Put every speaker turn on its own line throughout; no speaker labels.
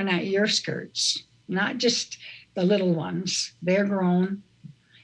at your skirts, not just the little ones. They're grown.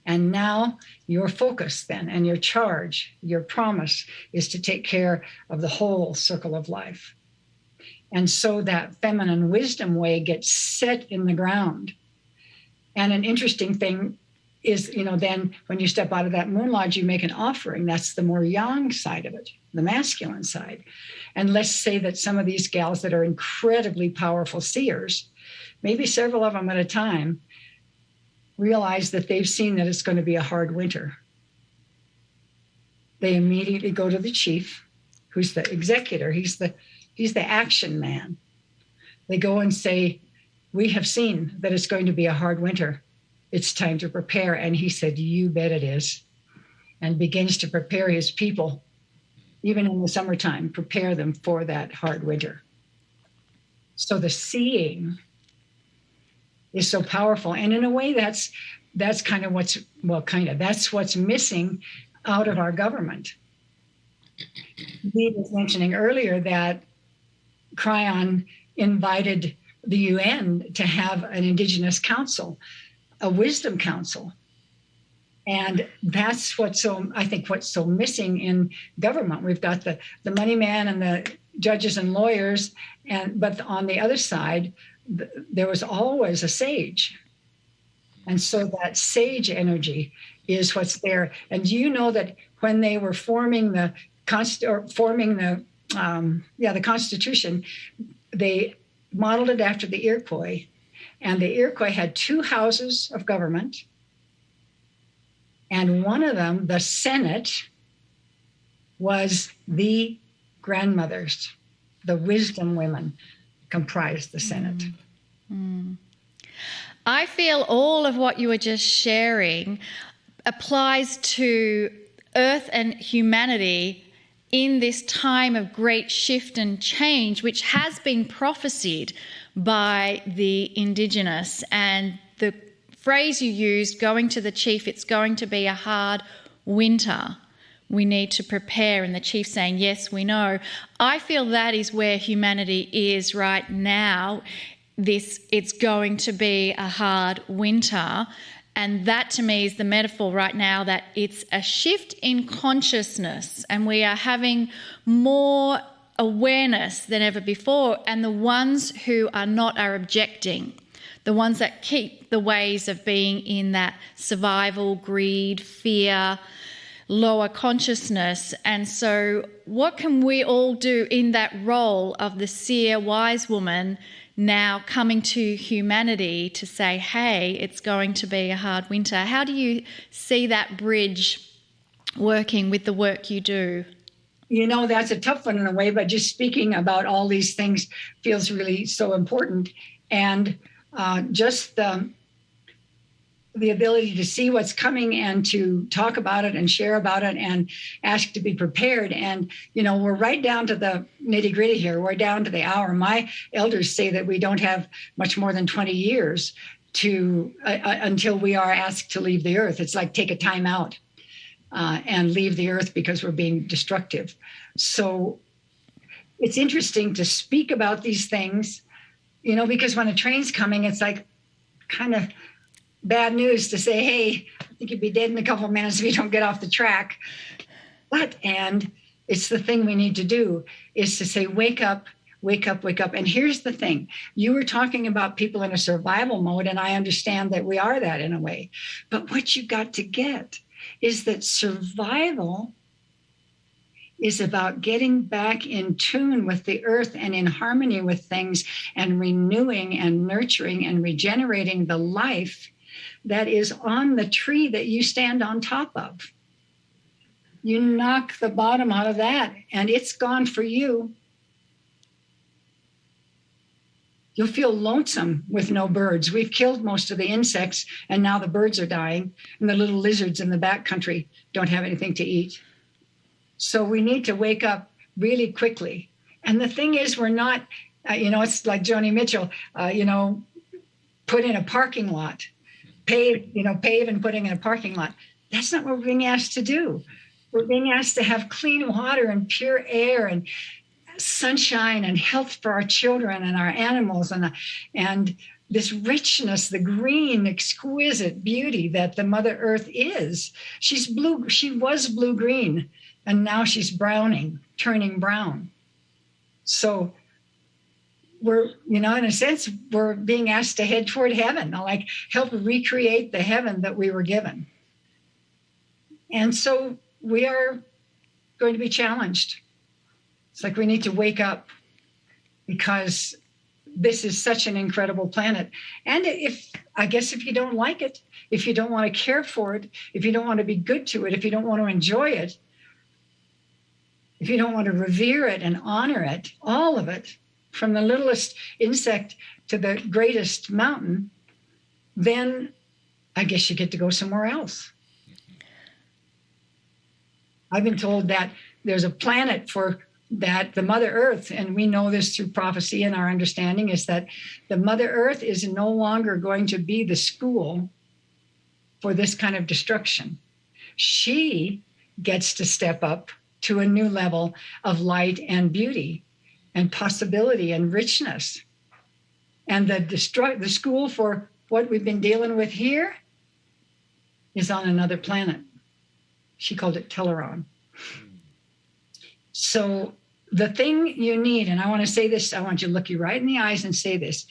And now your focus then and your charge, your promise is to take care of the whole circle of life. And so that feminine wisdom way gets set in the ground. And an interesting thing is, then when you step out of that moon lodge, you make an offering. That's the more yang side of it, the masculine side. And let's say that some of these gals that are incredibly powerful seers, maybe several of them at a time, realize that they've seen that it's going to be a hard winter. They immediately go to the chief, who's the executor. He's the action man. They go and say, we have seen that it's going to be a hard winter. It's time to prepare. And he said, you bet it is. And begins to prepare his people, even in the summertime, prepare them for that hard winter. So the seeing is so powerful. And in a way, that's kind of that's what's missing out of our government. Lee was mentioning earlier that Kryon invited the UN to have an Indigenous council, a wisdom council. And that's what's so missing in government. We've got the money man and the judges and lawyers, but on the other side, there was always a sage. And so that sage energy is what's there. And do you know that when they were forming the Constitution, they modeled it after the Iroquois. And the Iroquois had two houses of government. And one of them, the Senate, was the grandmothers, the wisdom women comprised the Senate.
I feel all of what you were just sharing applies to Earth and humanity in this time of great shift and change, which has been prophesied by the Indigenous. And the phrase you used, going to the chief, it's going to be a hard winter. We need to prepare. And the chief saying, yes, we know. I feel that is where humanity is right now. It's going to be a hard winter. And that to me is the metaphor right now, that it's a shift in consciousness and we are having more awareness than ever before. And the ones who are not are objecting. The ones that keep the ways of being in that survival, greed, fear, lower consciousness. And so what can we all do in that role of the seer wise woman now coming to humanity to say, hey, it's going to be a hard winter? How do you see that bridge working with the work you do?
That's a tough one in a way, but just speaking about all these things feels really so important. And just the ability to see what's coming and to talk about it and share about it and ask to be prepared. And, we're right down to the nitty gritty here. We're down to the hour. My elders say that we don't have much more than 20 years until we are asked to leave the earth. It's like take a time out and leave the earth because we're being destructive. So it's interesting to speak about these things, because when a train's coming, it's like kind of bad news to say, hey, I think you'd be dead in a couple of minutes if you don't get off the track. And it's the thing we need to do is to say, wake up, wake up, wake up. And here's the thing. You were talking about people in a survival mode, and I understand that we are that in a way. But what you got to get is that survival is about getting back in tune with the earth and in harmony with things and renewing and nurturing and regenerating the life that is on the tree that you stand on top of. You knock the bottom out of that and it's gone for you. You'll feel lonesome with no birds. We've killed most of the insects and now the birds are dying and the little lizards in the backcountry don't have anything to eat. So we need to wake up really quickly. And the thing is, we're not, it's like Joni Mitchell, put in a parking lot. Pave and putting in a parking lot. That's not what we're being asked to do. We're being asked to have clean water and pure air and sunshine and health for our children and our animals, and this richness, the green, exquisite beauty that the Mother Earth is. She's blue. She was blue-green, and now she's browning, turning brown. So we're, in a sense, we're being asked to head toward heaven, like help recreate the heaven that we were given. And so we are going to be challenged. It's like we need to wake up, because this is such an incredible planet. And if you don't like it, if you don't want to care for it, if you don't want to be good to it, if you don't want to enjoy it, if you don't want to revere it and honor it, all of it, from the littlest insect to the greatest mountain, then I guess you get to go somewhere else. I've been told that there's a planet for that, the Mother Earth, and we know this through prophecy, and our understanding is that the Mother Earth is no longer going to be the school for this kind of destruction. She gets to step up to a new level of light and beauty and possibility and richness. And the school for what we've been dealing with here is on another planet. She called it Teleron. So the thing you need, and I want to say this, I want you to look you right in the eyes and say this,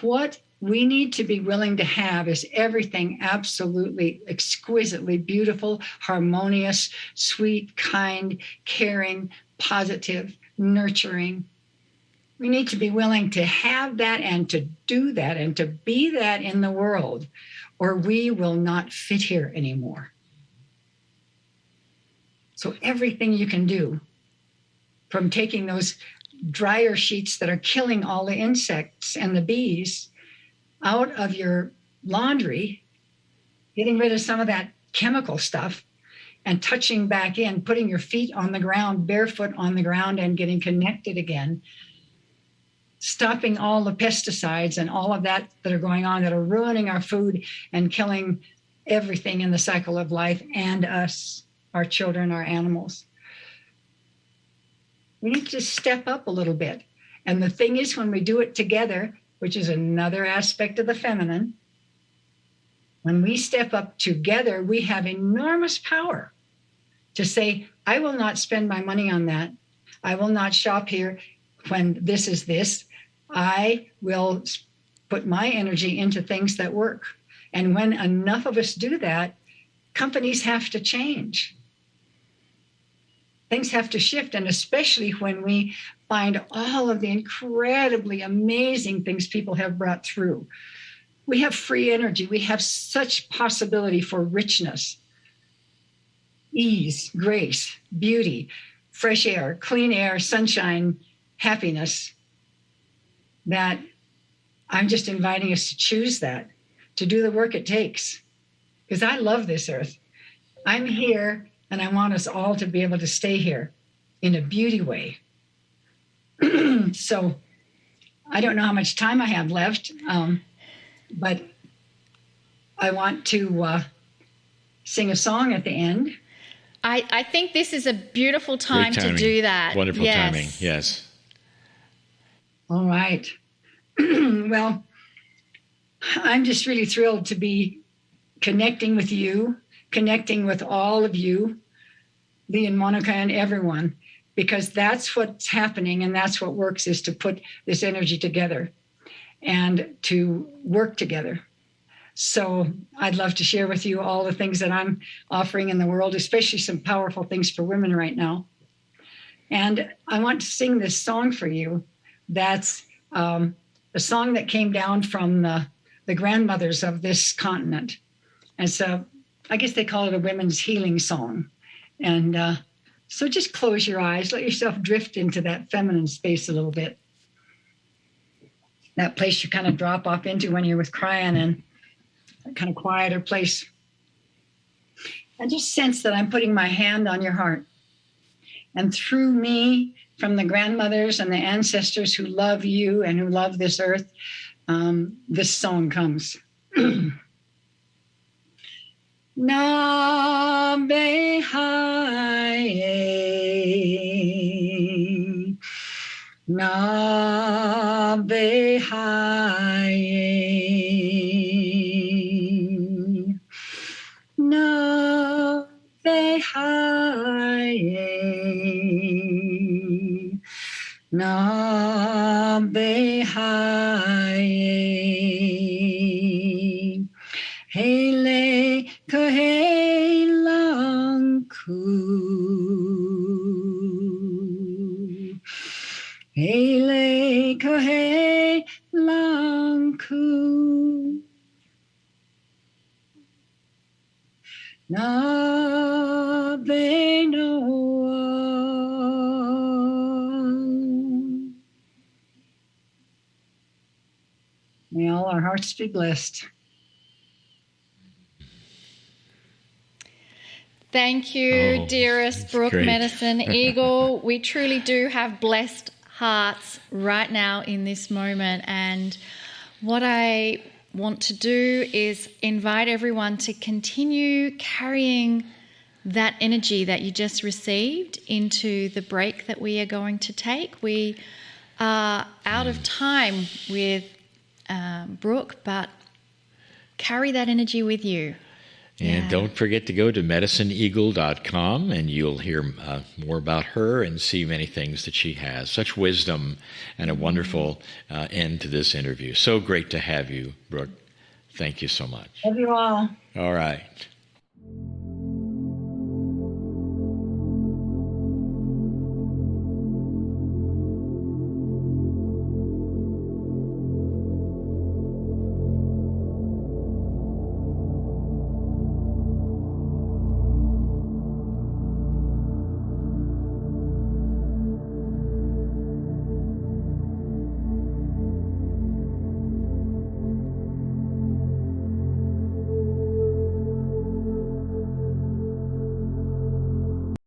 what we need to be willing to have is everything absolutely exquisitely beautiful, harmonious, sweet, kind, caring, positive, nurturing. We need to be willing to have that and to do that and to be that in the world, or we will not fit here anymore. So everything you can do, from taking those dryer sheets that are killing all the insects and the bees out of your laundry, getting rid of some of that chemical stuff and touching back in, putting your feet on the ground, barefoot on the ground, and getting connected again, stopping all the pesticides and all of that are going on that are ruining our food and killing everything in the cycle of life and us, our children, our animals. We need to step up a little bit. And the thing is, when we do it together, which is another aspect of the feminine, when we step up together, we have enormous power to say, I will not spend my money on that. I will not shop here when this is this. I will put my energy into things that work. And when enough of us do that, companies have to change. Things have to shift, and especially when we find all of the incredibly amazing things people have brought through. We have free energy. We have such possibility for richness, ease, grace, beauty, fresh air, clean air, sunshine, happiness, that I'm just inviting us to choose that, to do the work it takes. Because I love this earth. I'm here, and I want us all to be able to stay here in a beauty way. So I don't know how much time I have left, but I want to sing a song at the end.
I think this is a beautiful time to do that.
Wonderful timing, yes.
All right. Well, I'm just really thrilled to be connecting with you, connecting with all of you, Lee and Monica and everyone, because that's what's happening and that's what works, is to put this energy together and to work together. So I'd love to share with you all the things that I'm offering in the world, especially some powerful things for women right now. And I want to sing this song for you. That's a song that came down from the grandmothers of this continent. And so I guess they call it a women's healing song. And so just close your eyes, let yourself drift into that feminine space a little bit. That place you kind of drop off into when you're with Kryon, and that kind of quieter place. And just sense that I'm putting my hand on your heart. And through me, from the grandmothers and the ancestors who love you and who love this earth, this song comes. Na be hai Na ve haye. Na ve haye. Na ve haye. Hele kahe lang ku. Hele kahe lang ku. Na ve noa. May all our hearts be blessed.
Thank you, dearest Brooke
great.
Medicine Eagle. We truly do have blessed hearts right now in this moment. And what I want to do is invite everyone to continue carrying that energy that you just received into the break that we are going to take. We are out of time with Brooke, but carry that energy with you.
And don't forget to go to medicineeagle.com and you'll hear more about her and see many things that she has. Such wisdom and a wonderful end to this interview. So great to have you, Brooke. Thank you so much.
Love you all.
All right.